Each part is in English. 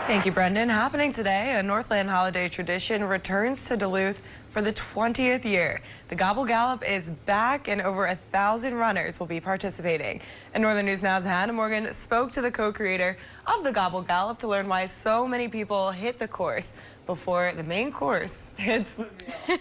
Thank you, Brendan. Happening today, a Northland holiday tradition returns to Duluth for the 20th year. The Gobble Gallop is back and over 1,000 runners will be participating. And Northern News Now's Hannah Morgan spoke to the co-creator of the Gobble Gallop to learn why so many people hit the course before the main course hits the meal.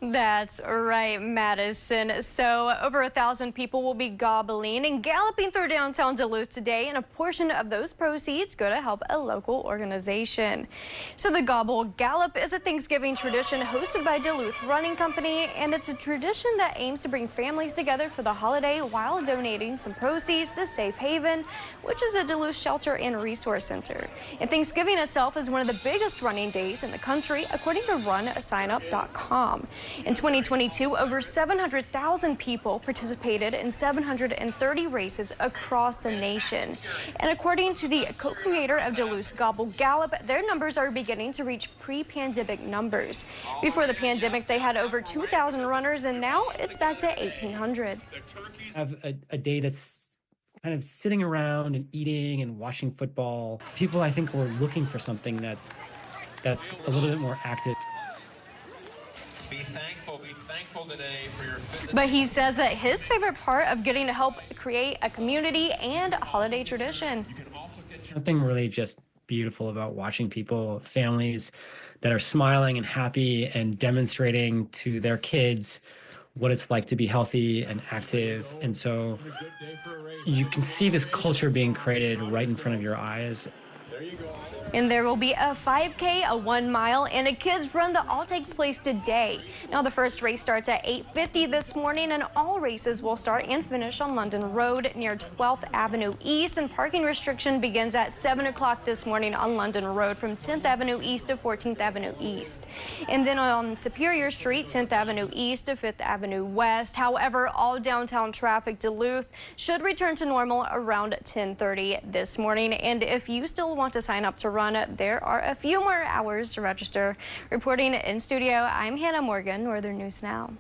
That's right, Madison. So over 1,000 people will be gobbling and galloping through downtown Duluth today, and a portion of those proceeds go to help a local organization. So the Gobble Gallop is a Thanksgiving tradition hosted by Duluth Running Company, and it's a tradition that aims to bring families together for the holiday while donating some proceeds to Safe Haven, which is a Duluth shelter and resource center. And Thanksgiving itself is one of the biggest running days in the country, according to runsignup.com. In 2022, over 700,000 people participated in 730 races across the nation. And according to the co-creator of Duluth's Gobble Gallop, their numbers are beginning to reach pre-pandemic numbers. Before the pandemic, they had over 2,000 runners, and now it's back to 1,800. Have a day that's kind of sitting around and eating and watching football. People, I think, were looking for something that's a little bit more active. Be thankful today for your fitness. But he says that his favorite part of getting to help create a community and a holiday tradition. Something really just beautiful about watching people, families that are smiling and happy and demonstrating to their kids what it's like to be healthy and active. And so you can see this culture being created right in front of your eyes. And there will be a 5K, a 1 mile, and a kids run that all takes place today. Now the first race starts at 8:50 this morning, and all races will start and finish on London Road near 12th Avenue East, and parking restriction begins at 7 o'clock this morning on London Road from 10th Avenue East to 14th Avenue East. And then on Superior Street, 10th Avenue East to 5th Avenue West. However, all downtown traffic Duluth should return to normal around 10:30 this morning. And if you still want to sign up to run, there are a few more hours to register. Reporting in studio, I'm Hannah Morgan, Northern News Now.